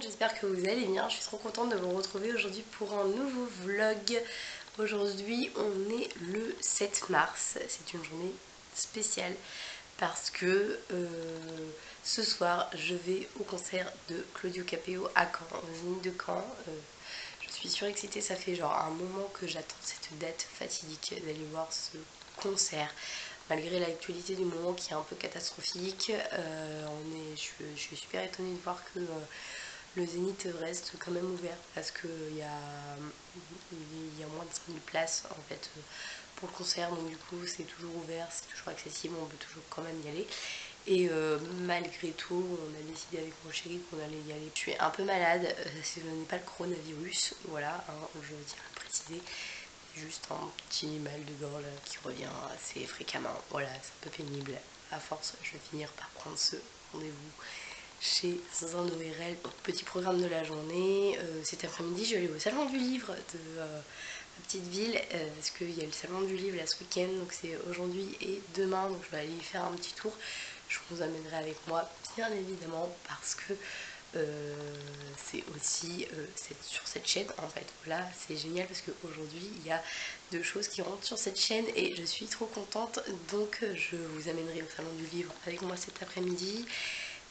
j'espère que vous allez bien. Je suis trop contente de vous retrouver aujourd'hui pour un nouveau vlog. Aujourd'hui on est le 7 mars, c'est une journée spéciale parce que ce soir je vais au concert de Claudio Capéo à Caen, au Zénith de Caen. Je suis surexcitée, ça fait genre un moment que j'attends cette date fatidique d'aller voir ce concert. Malgré l'actualité du moment qui est un peu catastrophique, je suis super étonnée de voir que le Zénith reste quand même ouvert parce qu'il y a moins de 5000 places en fait pour le concert, donc du coup c'est toujours ouvert, c'est toujours accessible, on peut toujours quand même y aller. Et malgré tout, on a décidé avec mon chéri qu'on allait y aller. Je suis un peu malade, ce n'est pas le coronavirus, voilà, hein, je tiens à le préciser. Juste un petit mal de gorge qui revient assez fréquemment. Voilà, c'est un peu pénible. À force, je vais finir par prendre ce rendez-vous chez un ORL. Petit programme de la journée. Cet après-midi, je vais aller au salon du livre de ma petite ville parce qu'il y a le salon du livre là ce week-end. Donc c'est aujourd'hui et demain. Donc je vais aller y faire un petit tour. Je vous amènerai avec moi, bien évidemment, parce que c'est aussi sur cette chaîne en fait. Voilà, c'est génial parce qu'aujourd'hui il y a deux choses qui rentrent sur cette chaîne et je suis trop contente. Donc je vous amènerai au salon du livre avec moi cet après-midi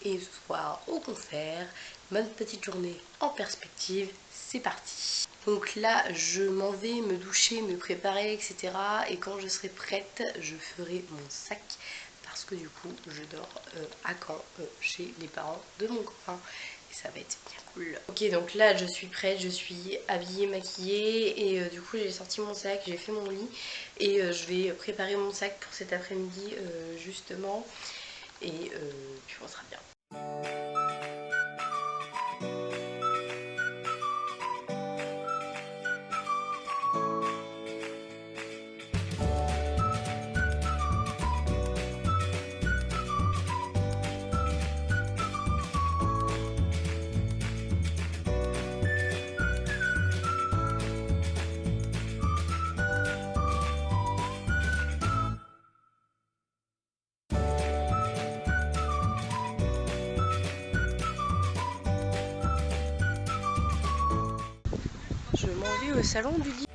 et ce soir au concert. Bonne petite journée en perspective, c'est parti. Donc là je m'en vais me doucher, me préparer, etc. Et quand je serai prête, je ferai mon sac parce que du coup je dors à Caen chez les parents de mon copain et ça va être bien cool. Ok, donc là je suis prête, je suis habillée, maquillée et du coup j'ai sorti mon sac, j'ai fait mon lit et je vais préparer mon sac pour cet après-midi justement et puis on sera bien. Je m'en vais au salon du livre.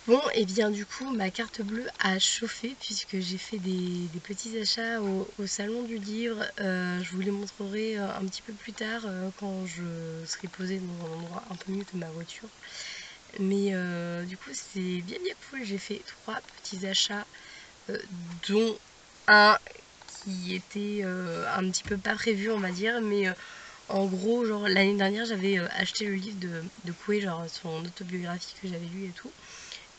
Bon, et bien du coup ma carte bleue a chauffé puisque j'ai fait des petits achats au salon du livre. Je vous les montrerai un petit peu plus tard quand je serai posée dans un endroit un peu mieux que ma voiture. Mais du coup c'est bien cool, j'ai fait 3 petits achats dont un qui était un petit peu pas prévu on va dire, mais en gros genre l'année dernière j'avais acheté le livre de Coué, genre son autobiographie que j'avais lu et tout.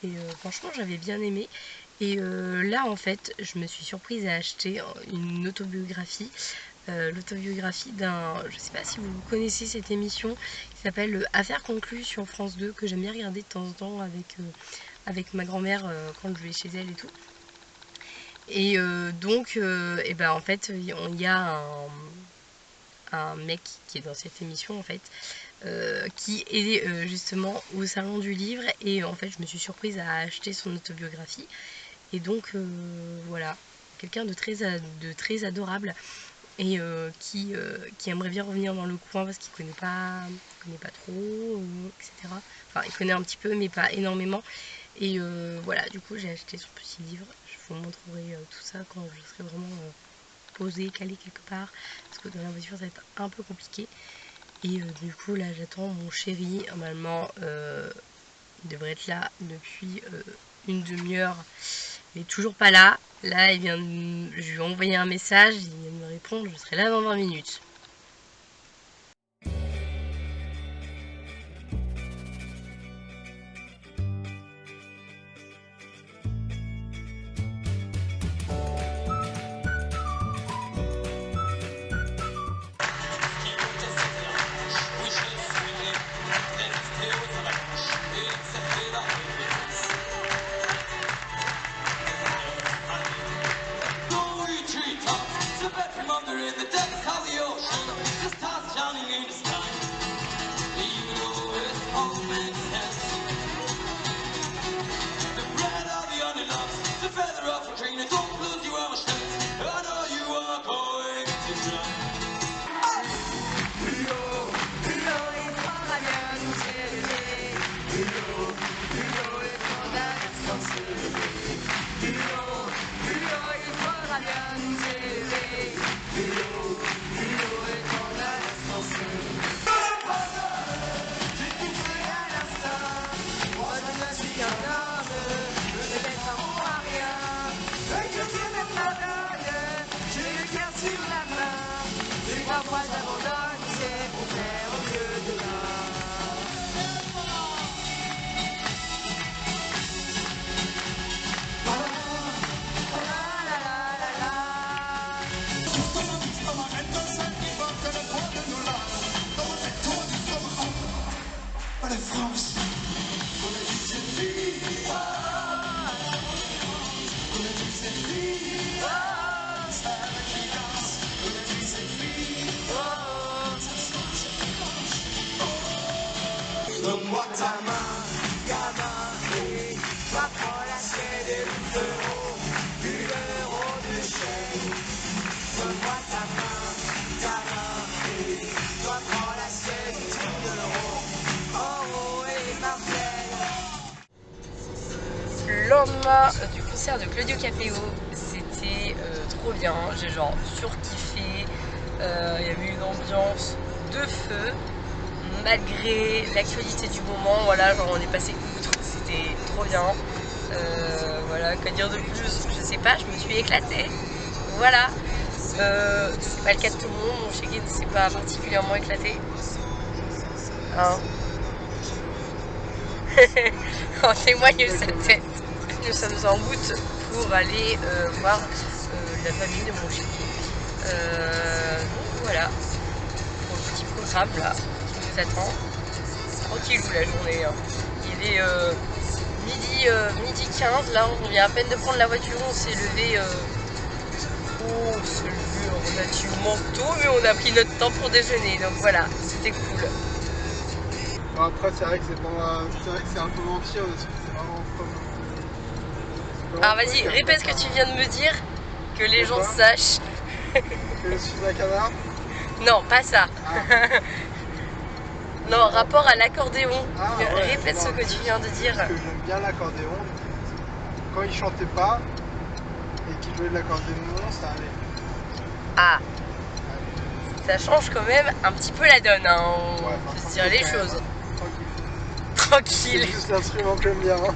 Et franchement j'avais bien aimé et là en fait je me suis surprise à acheter une autobiographie, l'autobiographie d'un, je sais pas si vous connaissez cette émission qui s'appelle Affaires conclues sur France 2 que j'aime bien regarder de temps en temps avec ma grand-mère quand je vais chez elle et tout. Et donc et ben en fait il y a un mec qui est dans cette émission en fait qui est justement au salon du livre et en fait je me suis surprise à acheter son autobiographie et donc voilà, quelqu'un de très adorable et qui aimerait bien revenir dans le coin parce qu'il connaît pas trop, etc. Enfin il connaît un petit peu mais pas énormément et voilà, du coup j'ai acheté son petit livre. Je vous montrerai tout ça quand je serai vraiment posée, calée quelque part parce que dans la voiture ça va être un peu compliqué. Et du coup là j'attends mon chéri, normalement il devrait être là depuis une demi-heure. Il est toujours pas là. Là je lui ai envoyé un message, il vient de me répondre, je serai là dans 20 minutes. nous élever. L'eau est en instant. J'ai tout fait à l'instinct. Moi je ne suis qu'un homme, je ne vais pas pour rien. Et que Dieu me pardonne, j'ai le cœur sur la main. Et parfois j'abandonne, c'est pour faire mieux demain. Donne-moi ta main, gamin, et toi prends la chaîne et une euro de chaîne. Donne-moi ta main, gamin, et toi prends la chaîne et une euro. Oh, et Marcel. Lendemain du concert de Claudio Capéo, c'était trop bien, j'ai genre surkiffé, il y avait une ambiance de feu. Malgré l'actualité du moment, voilà, genre on est passé outre, c'était trop bien. Voilà, quoi dire de plus, je sais pas, je me suis éclatée. Voilà. C'est pas le cas de tout le monde, mon check-in c'est pas particulièrement éclaté. Hein. En témoigne cette tête. Nous sommes en route pour aller voir la famille de mon check-in. Donc voilà, pour le petit programme là. Attend. Tranquillou la journée. Hein. Il est midi 15, là on vient à peine de prendre la voiture, on s'est levé relativement tôt, mais on a pris notre temps pour déjeuner, donc voilà, c'était cool. Bon, après c'est vrai que c'est un peu mentir parce que c'est vraiment comme. Alors vas-y, répète ce que tu viens de me dire, que les gens sachent. Que je suis un canard. Non, pas ça. Ah. Non, rapport à l'accordéon. Ouais, répète ce que tu viens de dire. Parce que j'aime bien l'accordéon. Quand il chantait pas et qu'il jouait de l'accordéon, ça allait. Ah, ça change quand même un petit peu la donne, hein. On peut se dire les choses. Tranquille. C'est juste l'instrument que j'aime bien. Hein.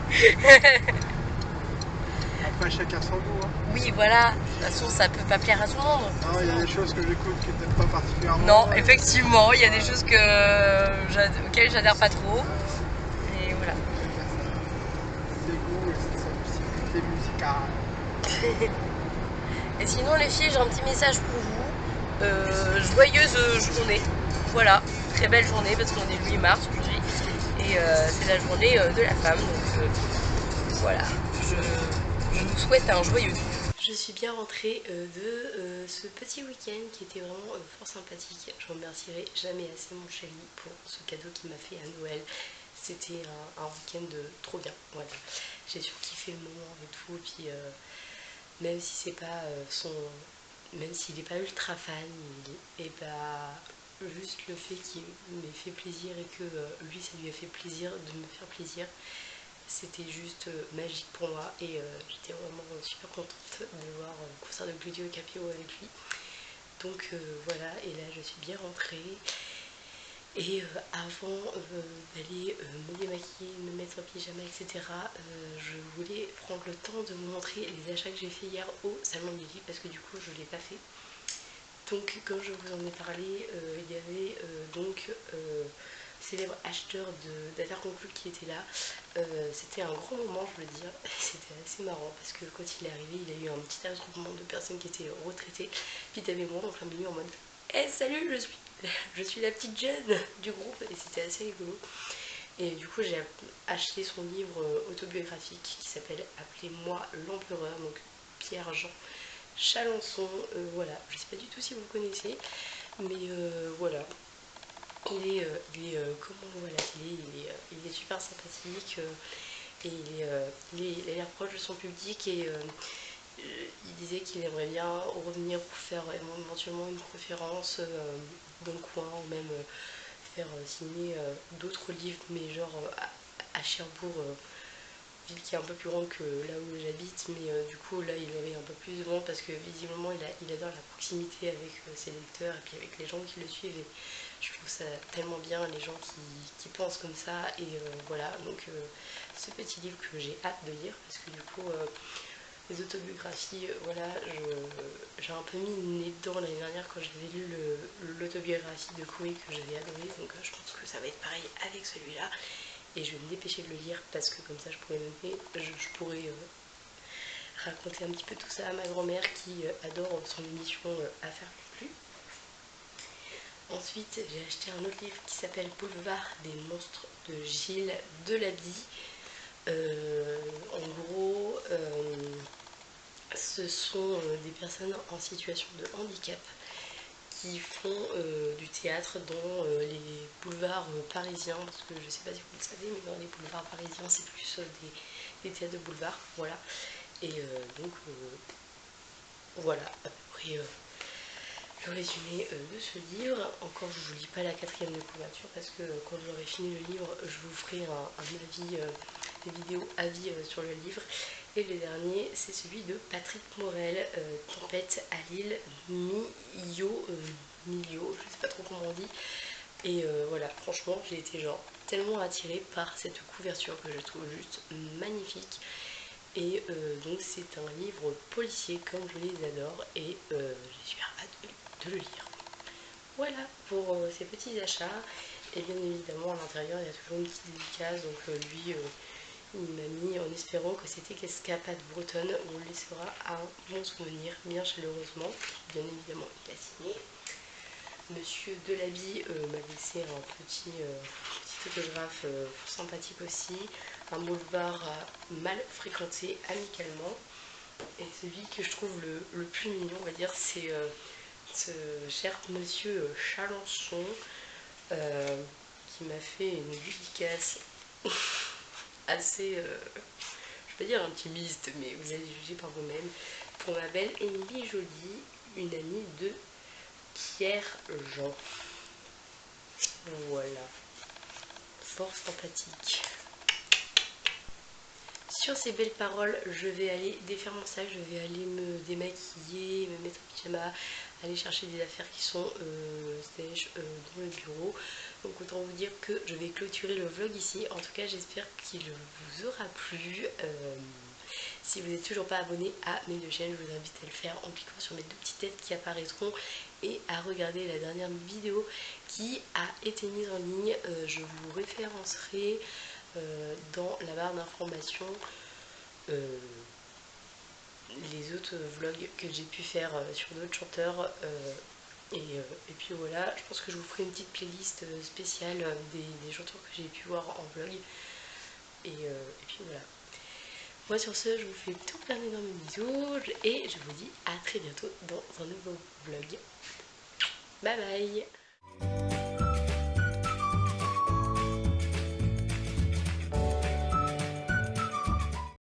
Après, chacun son goût. Hein. Oui, voilà. De toute façon, ça peut pas plaire à tout le monde. Non, il y a des choses que j'écoute qui n'aiment pas particulièrement. Non, effectivement, il y a des choses auxquelles j'adhère pas trop. Et voilà. Des goûts et c'est sensibilité musicale. Et sinon, les filles, j'ai un petit message pour vous. Joyeuse journée. Voilà, très belle journée parce qu'on est le 8 mars aujourd'hui. Et c'est la journée de la femme. Donc voilà, je vous souhaite un joyeux. Je suis bien rentrée de ce petit week-end qui était vraiment fort sympathique. Je remercierai jamais assez mon chéri pour ce cadeau qu'il m'a fait à Noël. C'était un week-end trop bien. Voilà. J'ai surkiffé le moment et tout. Et puis même si c'est pas même s'il n'est pas ultra fan, et bah juste le fait qu'il m'ait fait plaisir et que lui ça lui a fait plaisir de me faire plaisir. C'était juste magique pour moi et j'étais vraiment super contente de voir le concert de Claudio Capéo avec lui. Donc voilà, et là je suis bien rentrée. Et avant d'aller me démaquiller, me mettre en pyjama, etc., je voulais prendre le temps de vous montrer les achats que j'ai fait hier au Salon de Lily parce que du coup je ne l'ai pas fait. Donc comme je vous en ai parlé, il y avait donc célèbre acheteur d'affaires conclues qui était là. C'était un grand moment, je veux dire. C'était assez marrant parce que quand il est arrivé, il y a eu un petit attroupement de personnes qui étaient retraitées. Puis t'avais moi en plein milieu en mode hey, salut, je suis la petite jeune du groupe et c'était assez rigolo. Et du coup j'ai acheté son livre autobiographique qui s'appelle Appelez-moi l'Empereur, donc Pierre-Jean Chalençon. Voilà, je sais pas du tout si vous le connaissez, mais voilà. Il est comme on le voit à la télé, il est super sympathique et il a l'air proche de son public et il disait qu'il aimerait bien revenir pour faire éventuellement une conférence dans le coin ou même faire signer d'autres livres mais genre à Cherbourg ville qui est un peu plus grande que là où j'habite, mais du coup là il aurait un peu plus de monde parce que visiblement il adore la proximité avec ses lecteurs et puis avec les gens qui le suivent, et je trouve ça tellement bien, les gens qui pensent comme ça, et voilà, donc ce petit livre que j'ai hâte de lire parce que du coup les autobiographies, voilà, j'ai un peu mis le nez dedans l'année dernière quand j'avais lu l'autobiographie de Coué que j'avais adoré, donc je pense que ça va être pareil avec celui-là. Et je vais me dépêcher de le lire parce que comme ça je pourrais raconter un petit peu tout ça à ma grand-mère qui adore son émission Affaires conclues. Ensuite, j'ai acheté un autre livre qui s'appelle Boulevard des monstres de Gilles Delabie. En gros, ce sont des personnes en situation de handicap qui font du théâtre dans les boulevards parisiens, parce que je ne sais pas si vous le savez, mais dans les boulevards parisiens c'est plus des théâtres de boulevard, voilà. Et donc voilà à peu près le résumé de ce livre. Encore je ne vous lis pas la 4e de couverture parce que quand j'aurai fini le livre je vous ferai un avis, des vidéos avis sur le livre. Et le dernier c'est celui de Patrick Morel, Tempête à l'île Millau, je sais pas trop comment on dit. Et voilà, franchement j'ai été genre tellement attirée par cette couverture que je trouve juste magnifique. Et donc c'est un livre policier comme je les adore, et j'ai super hâte de le lire. Voilà pour ces petits achats. Et bien évidemment à l'intérieur il y a toujours une petite dédicace, donc lui il m'a mis en espérant que cette escapade bretonne vous laissera un bon souvenir, bien chaleureusement. Bien évidemment il a signé. Monsieur Delabie m'a laissé un petit autographe sympathique aussi. Un boulevard mal fréquenté amicalement. Et celui que je trouve le plus mignon, on va dire, c'est ce cher monsieur Chalençon qui m'a fait une dédicace assez, je vais dire intimiste, mais vous allez juger par vous-même, pour ma belle Émilie Joly, une amie de Pierre Jean. Voilà, fort sympathique. Sur ces belles paroles, je vais aller défaire mon sac, je vais aller me démaquiller, me mettre en pyjama, aller chercher des affaires qui sont sèches dans le bureau. Donc autant vous dire que je vais clôturer le vlog ici. En tout cas j'espère qu'il vous aura plu. Si vous n'êtes toujours pas abonné à mes deux chaînes, je vous invite à le faire en cliquant sur mes deux petites têtes qui apparaîtront et à regarder la dernière vidéo qui a été mise en ligne. Je vous référencerai dans la barre d'informations les autres vlogs que j'ai pu faire sur d'autres chanteurs, et puis voilà, je pense que je vous ferai une petite playlist spéciale des chanteurs que j'ai pu voir en vlog, et puis voilà. Moi sur ce je vous fais tout plein d'énormes bisous et je vous dis à très bientôt dans un nouveau vlog. Bye bye.